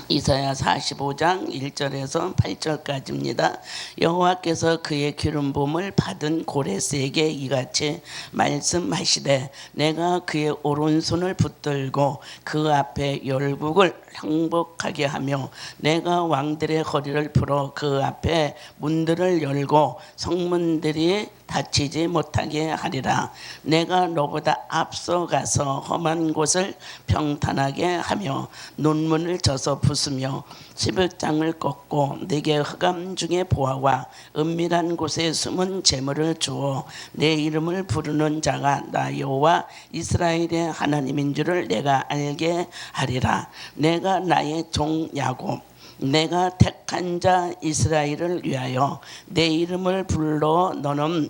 이사야 45장 1절에서 8절까지입니다. 여호와께서 그의 기름 부음을 받은 고레스에게 이같이 말씀하시되 내가 그의 오른손을 붙들고 그 앞에 열국을 항복하게 하며 내가 왕들의 허리를 풀어 그 앞에 문들을 열고 성문들이 닫히지 못하게 하리라. 내가 너보다 앞서가서 험한 곳을 평탄하게 하며 논문을 져서 부수며 시벽장을 꺾고 네게 흑암 중에 보화와 은밀한 곳에 숨은 재물을 주어 내 이름을 부르는 자가 나 여호와 이스라엘의 하나님인 줄을 내가 알게 하리라. 내가 나의 종 야곱 내가 택한 자 이스라엘을 위하여 내 이름을 불러 너는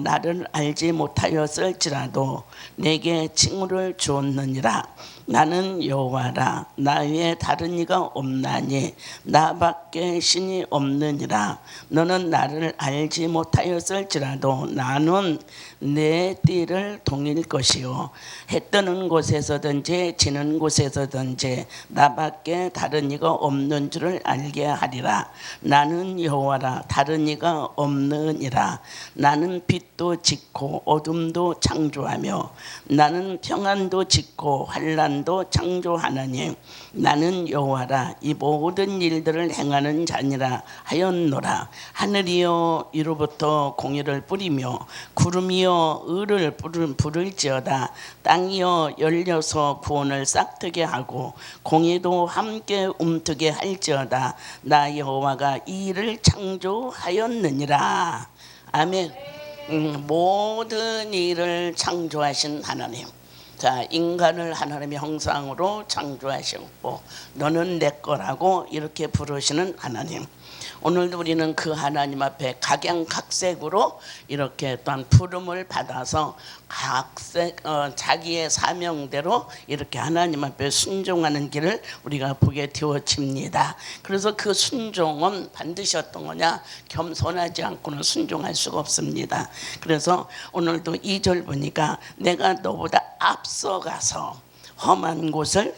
나를 알지 못하였을지라도 내게 칭호를 주었느니라. 나는 여호와라. 나 외에 다른 이가 없나니 나밖에 신이 없느니라. 너는 나를 알지 못하였을지라도 나는 내 띠를 동일 것이요 해 뜨는 곳에서든지 지는 곳에서든지 나밖에 다른 이가 없는 줄을 알게 하리라. 나는 여호와라. 다른 이가 없느니라. 나는 빛도 짓고 어둠도 창조하며 나는 평안도 짓고 환난도 창조하나니 나는 여호와라. 이 모든 일들을 행하는 자니라 하였노라. 하늘이여 이로부터 공의를 뿌리며 구름이여 의를 부를지어다. 땅이여 열려서 구원을 싹트게 하고 공의도 함께 움트게 할지어다. 나 여호와가 이 일을 창조하였느니라. 아멘. 모든 일을 창조하신 하나님. 자, 인간을 하나님의 형상으로 창조하셨고 너는 내 거라고 이렇게 부르시는 하나님. 오늘도 우리는 그 하나님 앞에 각양각색으로 이렇게 또한 부름을 받아서 자기의 사명대로 이렇게 하나님 앞에 순종하는 길을 우리가 보게 되어집니다. 그래서 그 순종은 반드시 어떤 거냐? 겸손하지 않고는 순종할 수가 없습니다. 그래서 오늘도 2절 보니까 내가 너보다 앞서가서 험한 곳을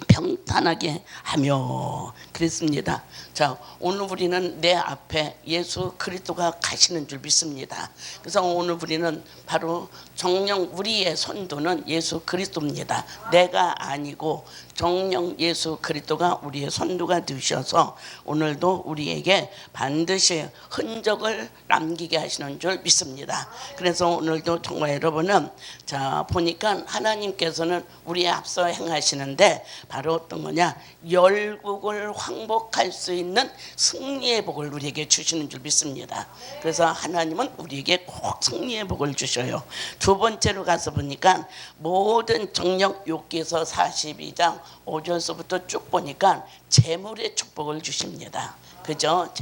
평탄하게 하며 그랬습니다. 자, 오늘 우리는 내 앞에 예수 그리스도가 가시는 줄 믿습니다. 그래서 오늘 우리는 바로 정령 우리의 선두는 예수 그리스도입니다. 내가 아니고 정령 예수 그리스도가 우리의 선두가 되셔서 오늘도 우리에게 반드시 흔적을 남기게 하시는 줄 믿습니다. 그래서 오늘도 정말 여러분은 자 보니까 하나님께서는 우리의 앞서 행하시는데 바로 어떤 거냐? 열국을 황복할 수 있는 승리의 복을 우리에게 주시는 줄 믿습니다. 그래서 하나님은 우리에게 꼭 승리의 복을 주셔요. 두 번째로 가서 보니까 모든 정령 욥기서 42장 5절서부터 쭉 보니까 재물의 축복을 주십니다. 그죠?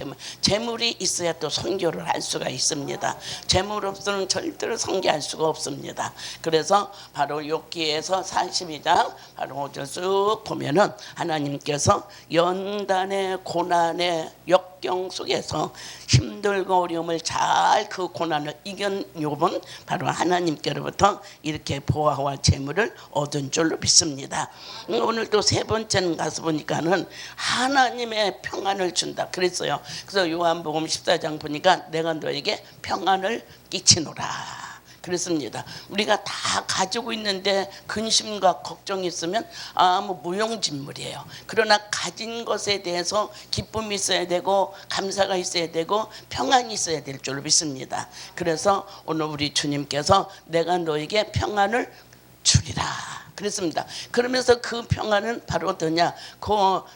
재물이 있어야 또 선교를 할 수가 있습니다. 재물 없으면 절대로 선교할 수가 없습니다. 그래서 바로 욥기에서 42장 바로 5절 쭉 보면은 하나님께서 연단의 고난의 역경 속에서 힘들고 어려움을 잘 그 고난을 이긴 욥은 바로 하나님께로부터 이렇게 보화와 재물을 얻은 줄로 믿습니다. 오늘 또 세 번째는 가서 보니까는 하나님의 평안을 준다 그랬어요. 그래서 요한복음 14장 보니까 내가 너에게 평안을 끼치노라 그랬습니다. 우리가 다 가지고 있는데 근심과 걱정이 있으면 아무 무용진물이에요. 그러나 가진 것에 대해서 기쁨이 있어야 되고 감사가 있어야 되고 평안이 있어야 될 줄 믿습니다. 그래서 오늘 우리 주님께서 내가 너에게 평안을 주리라 그랬습니다. 그러면서 그 평안은 바로 어떠냐? 그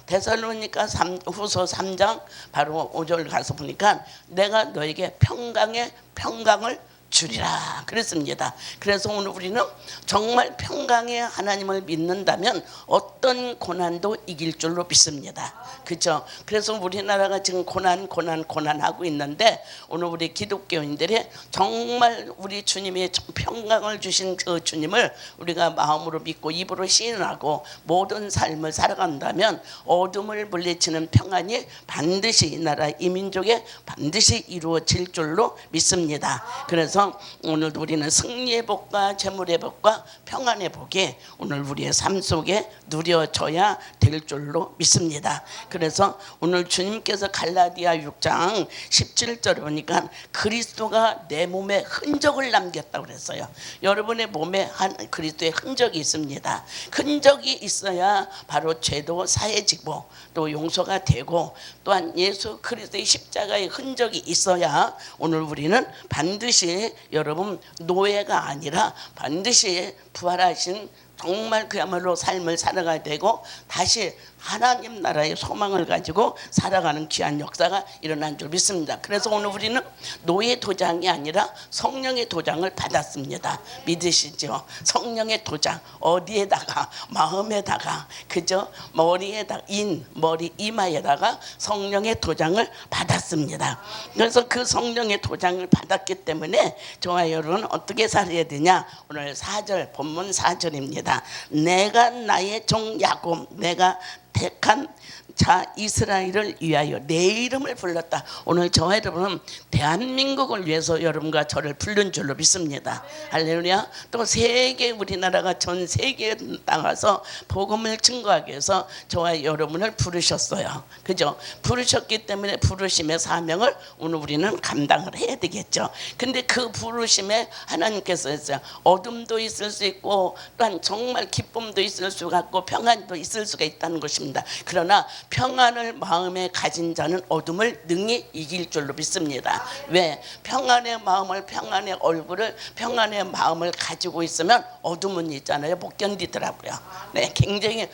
데살로니가 후서 3장 바로 5절 가서 보니까 내가 너에게 평강을 주리라 그랬습니다. 그래서 오늘 우리는 정말 평강의 하나님을 믿는다면 어떤 고난도 이길 줄로 믿습니다. 그렇죠? 그래서 우리나라가 지금 고난하고 있는데 오늘 우리 기독교인들이 정말 우리 주님이 평강을 주신 그 주님을 우리가 마음으로 믿고 입으로 시인하고 모든 삶을 살아간다면 어둠을 물리치는 평안이 반드시 이 나라 이 민족에 반드시 이루어질 줄로 믿습니다. 그래서 오늘 우리는 승리의 복과 재물의 복과 평안의 복이 오늘 우리의 삶 속에 누려져야 될 줄로 믿습니다. 그래서 오늘 주님께서 갈라디아 6장 17절에 보니까 그리스도가 내 몸에 흔적을 남겼다고 그랬어요. 여러분의 몸에 그리스도의 흔적이 있습니다. 흔적이 있어야 바로 죄도 사해지고 또 용서가 되고, 또한 예수 그리스도의 십자가의 흔적이 있어야 오늘 우리는 반드시 여러분 노예가 아니라 반드시 부활하신 정말 그야말로 삶을 살아가야 되고 다시 하나님 나라의 소망을 가지고 살아가는 귀한 역사가 일어난 줄 믿습니다. 그래서 오늘 우리는 노예 도장이 아니라 성령의 도장을 받았습니다. 믿으시죠? 성령의 도장, 어디에다가? 마음에다가, 그죠? 머리에다가, 머리 이마에다가 성령의 도장을 받았습니다. 그래서 그 성령의 도장을 받았기 때문에 저와 여러분 어떻게 살아야 되냐? 오늘 4절, 본문 4절입니다. 내가 나의 종 야곱, 내가 택한 자 이스라엘을 위하여 내 이름을 불렀다. 오늘 저와 여러분은 대한민국을 위해서 여러분과 저를 부른 줄로 믿습니다. 할렐루야. 또 세계, 우리나라가 전 세계에 나가서 복음을 증거하기 위해서 저와 여러분을 부르셨어요. 그죠? 부르셨기 때문에 부르심의 사명을 오늘 우리는 감당을 해야 되겠죠. 근데 그 부르심에 하나님께서 했어요. 어둠도 있을 수 있고 또한 정말 기쁨도 있을 수가 있고 평안도 있을 수가 있다는 것입니다. 그러나 평안을 마음에 가진 자는 어둠을 능히 이길 줄로 믿습니다. 왜? 평안의 마음을, 평안의 얼굴을, 평안의 마음을 가지고 있으면 어둠은 있잖아요. 못 견디더라고요. 네, 굉장히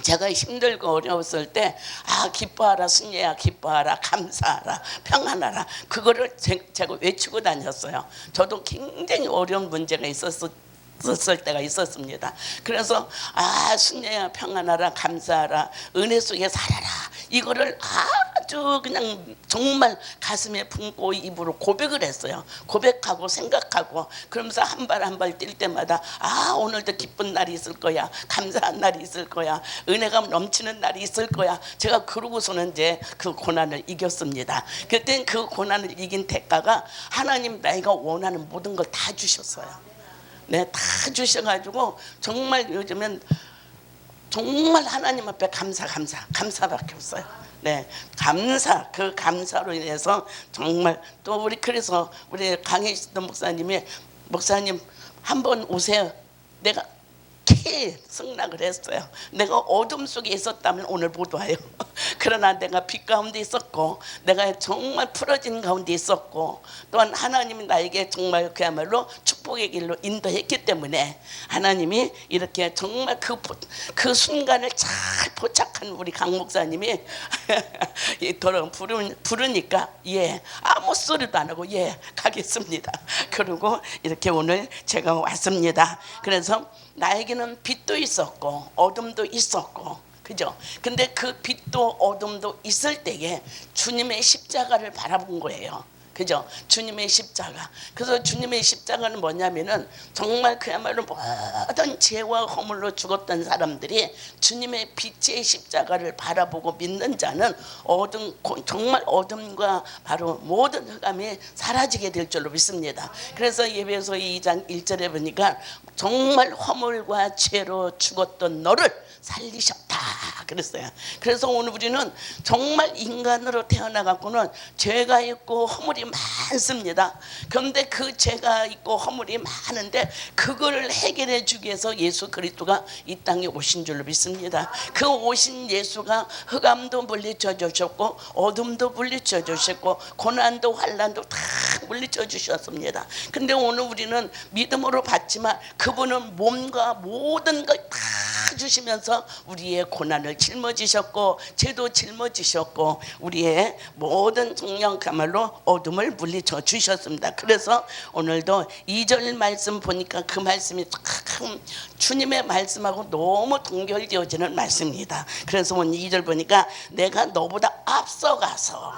제가 힘들고 어려웠을 때 기뻐하라 승리야, 기뻐하라, 감사하라, 평안하라, 그거를 제가 외치고 다녔어요. 저도 굉장히 어려운 문제가 있었을 때가 있었습니다. 그래서 승리야, 평안하라, 감사하라, 은혜 속에 살아라, 이거를 아주 그냥 정말 가슴에 품고 입으로 고백을 했어요. 고백하고 생각하고 그러면서 한 발 한 발 뛸 때마다 오늘도 기쁜 날이 있을 거야, 감사한 날이 있을 거야, 은혜가 넘치는 날이 있을 거야. 제가 그러고서는 이제 그 고난을 이겼습니다. 그때 그 고난을 이긴 대가가 하나님 내가 원하는 모든 걸 다 주셨어요. 네, 다 주셔가지고 정말 요즘엔 정말 하나님 앞에 감사밖에 없어요. 네, 그 감사로 인해서 정말 또 그래서 우리 강혜시던 목사님 한번 오세요. 내가 승낙을 했어요. 내가 어둠 속에 있었다면 오늘 못 와요. 그러나 내가 빛 가운데 있었고 내가 정말 풀어진 가운데 있었고 또한 하나님이 나에게 정말 그야말로 축복의 길로 인도했기 때문에 하나님이 이렇게 정말 그 순간을 잘 포착한 우리 강 목사님이 부르니까 아무 소리도 안 하고 가겠습니다. 그리고 이렇게 오늘 제가 왔습니다. 그래서 나에게는 빛도 있었고 어둠도 있었고, 그죠? 근데 그 빛도 어둠도 있을 때에 주님의 십자가를 바라본 거예요. 그죠? 주님의 십자가. 그래서 주님의 십자가는 뭐냐면은 정말 그야말로 모든 죄와 허물로 죽었던 사람들이 주님의 빛의 십자가를 바라보고 믿는 자는 정말 어둠과 바로 모든 흑암이 사라지게 될 줄로 믿습니다. 그래서 예배소 2장 1절에 보니까 정말 허물과 죄로 죽었던 너를 살리셨다 그랬어요. 그래서 오늘 우리는 정말 인간으로 태어나갖고는 죄가 있고 허물이 많습니다. 그런데 그 죄가 있고 허물이 많은데 그거를 해결해 주기 위해서 예수 그리스도가 이 땅에 오신 줄로 믿습니다. 그 오신 예수가 흑암도 물리쳐 주셨고 어둠도 물리쳐 주셨고 고난도 환난도 다 물리쳐 주셨습니다. 근데 오늘 우리는 믿음으로 받지만 그분은 몸과 모든 걸 다 주시면서 우리의 고난을 짊어지셨고 죄도 짊어지셨고 우리의 모든 정령가말로 어둠을 물리쳐 주셨습니다. 그래서 오늘도 2절 말씀 보니까 그 말씀이 참 주님의 말씀하고 너무 동결되어지는 말씀입니다. 그래서 오늘 2절 보니까 내가 너보다 앞서가서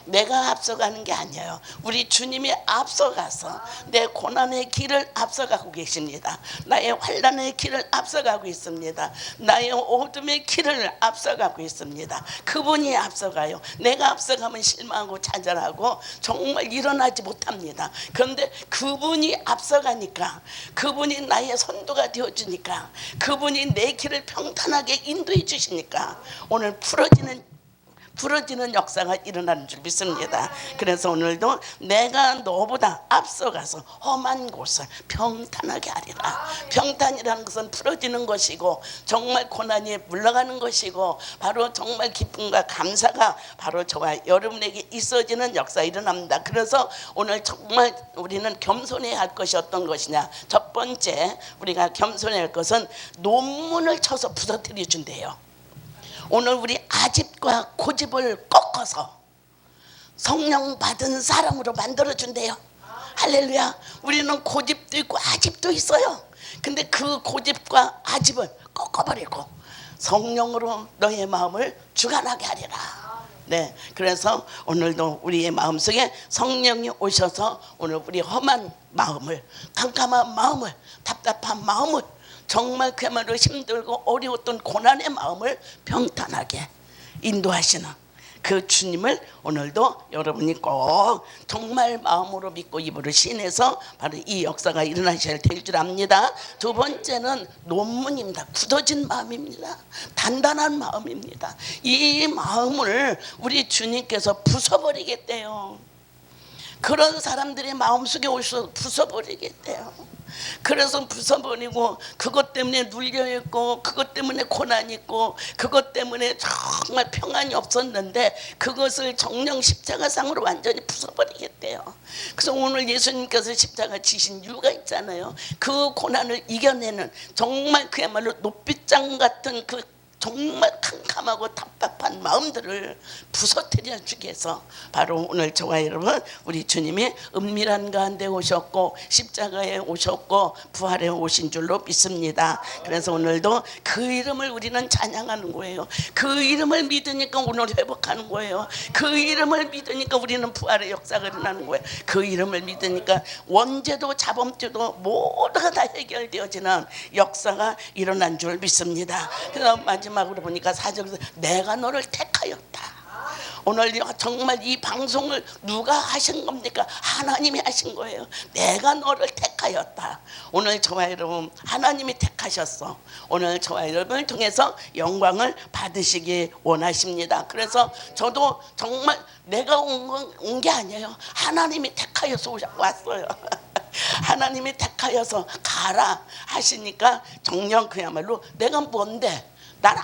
내가 앞서가는 게 아니에요. 우리 주님이 앞서가서 내 고난의 길을 앞서가고 계십니다. 나의 환난의 길을 앞서가고 있습니다. 나의 어둠의 길을 앞서가고 있습니다. 그분이 앞서가요. 내가 앞서가면 실망하고 좌절하고 정말 일어나지 못합니다. 그런데 그분이 앞서가니까, 그분이 나의 선도가 되어주니까, 그분이 내 길을 평탄하게 인도해 주시니까 오늘 부러지는 역사가 일어나는 줄 믿습니다. 그래서 오늘도 내가 너보다 앞서가서 험한 곳을 평탄하게 하리라. 평탄이라는 것은 부러지는 것이고 정말 고난이 물러가는 것이고 바로 정말 기쁨과 감사가 바로 저와 여러분에게 있어지는 역사가 일어납니다. 그래서 오늘 정말 우리는 겸손해야 할 것이 어떤 것이냐. 첫 번째 우리가 겸손해야 할 것은 논문을 쳐서 부서뜨려 준대요. 오늘 우리 아집과 고집을 꺾어서 성령 받은 사람으로 만들어준대요. 할렐루야. 우리는 고집도 있고 아집도 있어요. 근데 그 고집과 아집을 꺾어버리고 성령으로 너의 마음을 주관하게 하리라. 네, 그래서 오늘도 우리의 마음속에 성령이 오셔서 오늘 우리 험한 마음을, 캄캄한 마음을, 답답한 마음을, 정말 그야말로 힘들고 어려웠던 고난의 마음을 평탄하게 인도하시는 그 주님을 오늘도 여러분이 꼭 정말 마음으로 믿고 입으로 신해서 바로 이 역사가 일어나셔야 될 줄 압니다. 두 번째는 논문입니다. 굳어진 마음입니다. 단단한 마음입니다. 이 마음을 우리 주님께서 부숴버리겠대요. 그런 사람들의 마음속에 오셔서 부숴버리겠대요. 그래서 부숴버리고 그것 때문에 눌려있고 그것 때문에 고난이 있고 그것 때문에 정말 평안이 없었는데 그것을 정령 십자가상으로 완전히 부숴버리겠대요. 그래서 오늘 예수님께서 십자가 지신 이유가 있잖아요. 그 고난을 이겨내는 정말 그야말로 높이장 같은 그 정말 캄캄하고 답답한 마음들을 부서뜨려 주기 위해서 바로 오늘 저와 여러분 우리 주님이 은밀한 가운데 오셨고 십자가에 오셨고 부활에 오신 줄로 믿습니다. 그래서 오늘도 그 이름을 우리는 찬양하는 거예요. 그 이름을 믿으니까 오늘 회복하는 거예요. 그 이름을 믿으니까 우리는 부활의 역사가 일어나는 거예요. 그 이름을 믿으니까 원죄도 자범죄도 모두가 다 해결되어지는 역사가 일어난 줄 믿습니다. 그래서 마지막으로 보니까 4절에서 내가 너를 택하였다. 오늘 정말 이 방송을 누가 하신 겁니까? 하나님이 하신 거예요. 내가 너를 택하였다. 오늘 저와 여러분 하나님이 택하셨어. 오늘 저와 여러분을 통해서 영광을 받으시기 원하십니다. 그래서 저도 정말 내가 온 게 아니에요. 하나님이 택하여서 왔어요. 하나님이 택하여서 가라 하시니까 정녕 그야말로 내가 뭔데? 나는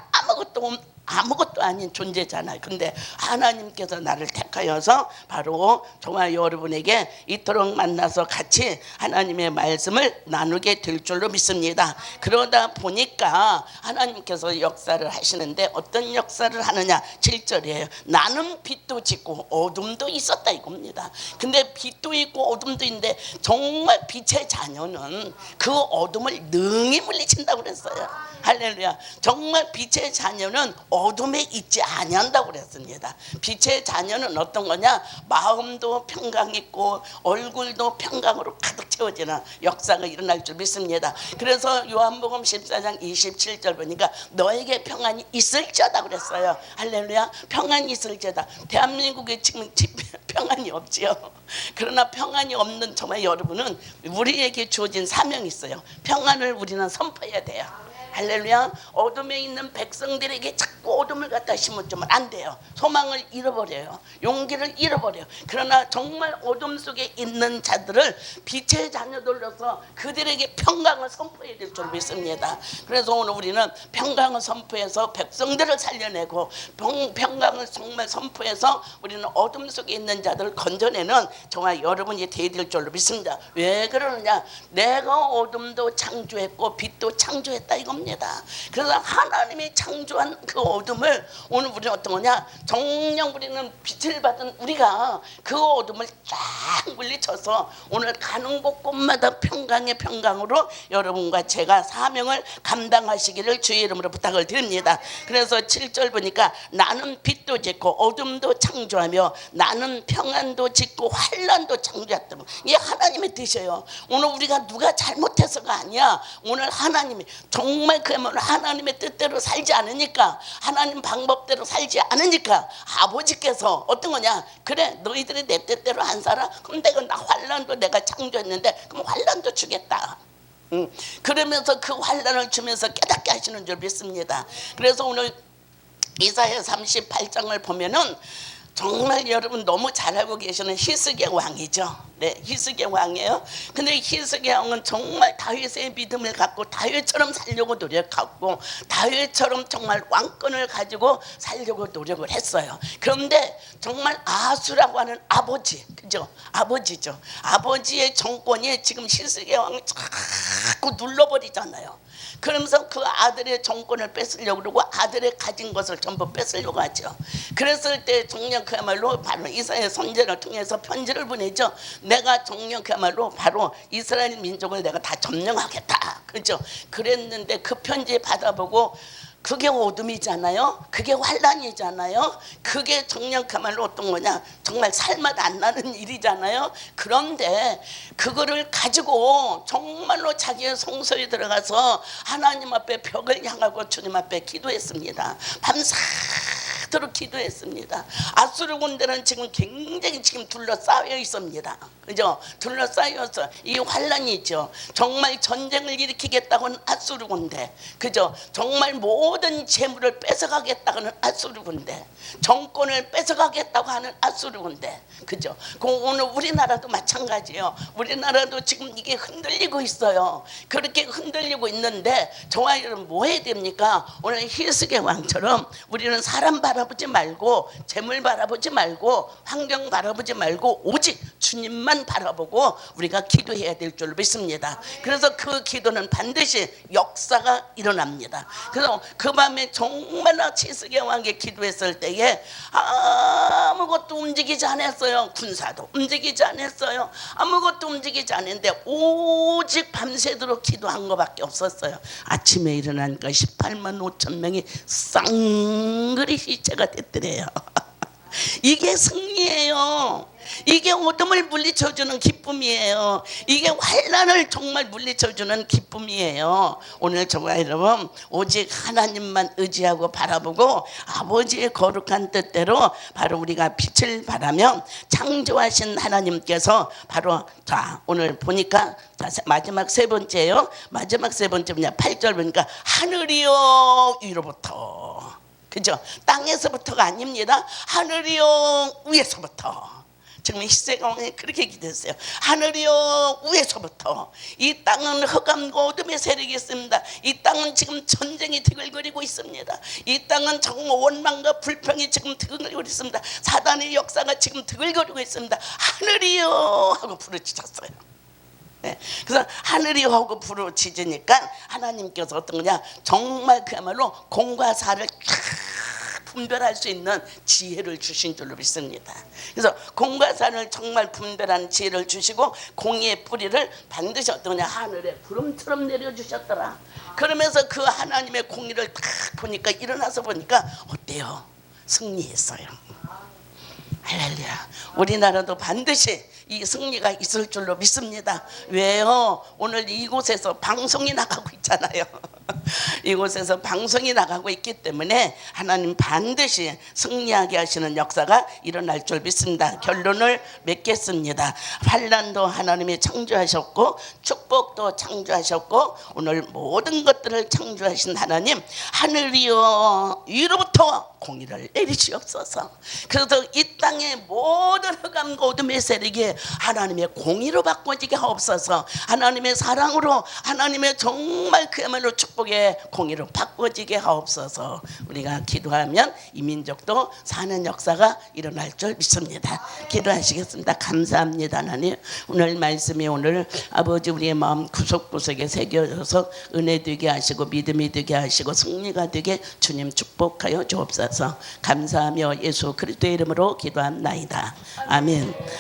아무것도 아닌 존재잖아요. 근데 하나님께서 나를 택하여서 바로 저와 여러분에게 이토록 만나서 같이 하나님의 말씀을 나누게 될 줄로 믿습니다. 그러다 보니까 하나님께서 역사를 하시는데 어떤 역사를 하느냐. 7절이에요. 나는 빛도 짓고 어둠도 있었다 이겁니다. 근데 빛도 있고 어둠도 있는데 정말 빛의 자녀는 그 어둠을 능히 물리친다고 그랬어요. 할렐루야. 정말 빛의 자녀는 어둠에 있지 아니한다고 그랬습니다. 빛의 자녀는 어떤 거냐? 마음도 평강 있고 얼굴도 평강으로 가득 채워지는 역사가 일어날 줄 믿습니다. 그래서 요한복음 14장 27절 보니까 너에게 평안이 있을지어다 그랬어요. 할렐루야. 평안이 있을지어다. 대한민국에 지금 평안이 없지요. 그러나 평안이 없는 정말 여러분은 우리에게 주어진 사명이 있어요. 평안을 우리는 선포해야 돼요. 할렐루야. 어둠에 있는 백성들에게 자꾸 어둠을 갖다 심어주면 안 돼요. 소망을 잃어버려요. 용기를 잃어버려요. 그러나 정말 어둠 속에 있는 자들을 빛의 자녀들로서 그들에게 평강을 선포해야 될 줄 믿습니다. 그래서 오늘 우리는 평강을 선포해서 백성들을 살려내고 평강을 정말 선포해서 우리는 어둠 속에 있는 자들을 건져내는 정말 여러분이 되어야 될 줄로 믿습니다. 왜 그러느냐? 내가 어둠도 창조했고 빛도 창조했다 이겁니다. 겁니다. 그래서 하나님이 창조한 그 어둠을 오늘 우리는 어떤 거냐, 정녕 우리는 빛을 받은 우리가 그 어둠을 쫙 물리쳐서 오늘 가는 곳곳마다 평강의 평강으로 여러분과 제가 사명을 감당하시기를 주의 이름으로 부탁을 드립니다. 그래서 7절 보니까 나는 빛도 짓고 어둠도 창조하며 나는 평안도 짓고 환난도 창조했다. 이게 하나님의 뜻이에요. 오늘 우리가 누가 잘못해서가 아니야. 오늘 하나님이 정말 그야말로 하나님의 뜻대로 살지 않으니까, 하나님 방법대로 살지 않으니까 아버지께서 어떤 거냐, 그래 너희들이 내 뜻대로 안 살아? 그럼 내가 환난도 내가 창조했는데 그럼 환난도 주겠다. 그러면서 그 환난을 주면서 깨닫게 하시는 줄 믿습니다. 그래서 오늘 이사야 38장을 보면은 정말 여러분 너무 잘 알고 계시는 히스기야 왕이죠. 네, 히스기야 왕이에요. 근데 히스기야 왕은 정말 다윗의 믿음을 갖고 다윗처럼 살려고 노력하고 다윗처럼 정말 왕권을 가지고 살려고 노력을 했어요. 그런데 정말 아수라고 하는 아버지, 그죠? 아버지죠. 아버지의 정권이 지금 히스기야 왕을 자꾸 눌러버리잖아요. 그러면서 그 아들의 정권을 뺏으려고 그러고 아들의 가진 것을 전부 뺏으려고 하죠. 그랬을 때 정녕 그야말로 바로 이사야 선지자를 통해서 편지를 보내죠. 내가 정녕 그야말로 바로 이스라엘 민족을 내가 다 점령하겠다. 그죠? 그랬는데 그 편지 받아보고 그게 어둠이잖아요. 그게 환난이잖아요. 그게 정녕 그야말로 어떤 거냐, 정말 살맛 안 나는 일이잖아요. 그런데 그거를 가지고 정말로 자기의 성소에 들어가서 하나님 앞에 벽을 향하고 주님 앞에 기도했습니다. 밤새도록 기도했습니다. 아수르 군대는 지금 굉장히 지금 둘러싸여 있습니다. 그죠? 둘러싸여서 이 환난이죠. 정말 전쟁을 일으키겠다고는 아수르 군대, 그죠? 정말 모든 재물을 뺏어가겠다고는 아수르 군대, 정권을 뺏어가겠다고 하는 아수르 군대, 그죠? 오늘 우리나라도 마찬가지예요. 우리나라도 지금 이게 흔들리고 있어요. 그렇게 흔들리고 있는데 저와 여러분 뭐 해야 됩니까? 오늘 히스기야 왕처럼 우리는 사람 바라보지 말고 재물 바라보지 말고 환경 바라보지 말고 오직 주님만 바라보고 우리가 기도해야 될 줄 믿습니다. 그래서 그 기도는 반드시 역사가 일어납니다. 그래서 그 밤에 정말 히스기야 왕에게 기도했을 때에 아무것도 움직이지 않았어요. 군사도 움직이지 않았어요. 아무것도 움직이지 않았는데 오직 밤새도록 기도한 것밖에 없었어요. 아침에 일어나니까 18만 5천 명이 쌍그리 시체가 됐더래요. 이게 승리예요. 이게 어둠을 물리쳐주는 기쁨이에요. 이게 환난을 정말 물리쳐주는 기쁨이에요. 오늘 저와 여러분 오직 하나님만 의지하고 바라보고 아버지의 거룩한 뜻대로 바로 우리가 빛을 발하면 창조하신 하나님께서 바로 자 오늘 보니까 마지막 세 번째요. 마지막 세 번째 뭐냐, 8절 보니까 하늘이여 위로부터, 그죠? 땅에서부터가 아닙니다. 하늘이여 위에서부터. 지금 히스기야 왕이 그렇게 기도했어요. 하늘이여 위에서부터. 이 땅은 흑암과 어둠의 세력이 있습니다. 이 땅은 지금 전쟁이 드글거리고 있습니다. 이 땅은 정말 원망과 불평이 지금 드글거리고 있습니다. 사단의 역사가 지금 드글거리고 있습니다. 하늘이여 하고 부르짖었어요. 네. 그래서 하늘이 하고 부르짖으니까 하나님께서 어떤 거냐, 정말 그야말로 공과 사를 분별할 수 있는 지혜를 주신 줄로 믿습니다. 그래서 공과 사를 정말 분별하는 지혜를 주시고 공의 뿌리를 반드시 어떤 거냐, 하늘에 구름처럼 내려주셨더라. 그러면서 그 하나님의 공의를 딱 보니까 일어나서 보니까 어때요? 승리했어요. 할렐루야. 우리나라도 반드시 이 승리가 있을 줄로 믿습니다. 왜요? 오늘 이곳에서 방송이 나가고 있잖아요. 이곳에서 방송이 나가고 있기 때문에 하나님 반드시 승리하게 하시는 역사가 일어날 줄 믿습니다. 결론을 맺겠습니다. 환난도 하나님이 창조하셨고 축복도 창조하셨고 오늘 모든 것들을 창조하신 하나님, 하늘이여 위로부터 공의를 내리시옵소서. 그래서 이 땅의 모든 흑암과 어둠의 세력이 하나님의 공의로 바꿔지게 하옵소서. 하나님의 사랑으로, 하나님의 정말 그야말로 축복의 공의로 바꿔지게 하옵소서. 우리가 기도하면 이 민족도 사는 역사가 일어날 줄 믿습니다. 기도하시겠습니다. 감사합니다. 하나님, 오늘 말씀이 오늘 아버지 우리의 마음 구석구석에 새겨져서 은혜 되게 하시고 믿음이 되게 하시고 승리가 되게 주님 축복하여 주옵소서. 감사하며 예수 그리스도의 이름으로 기도합나이다. 아멘.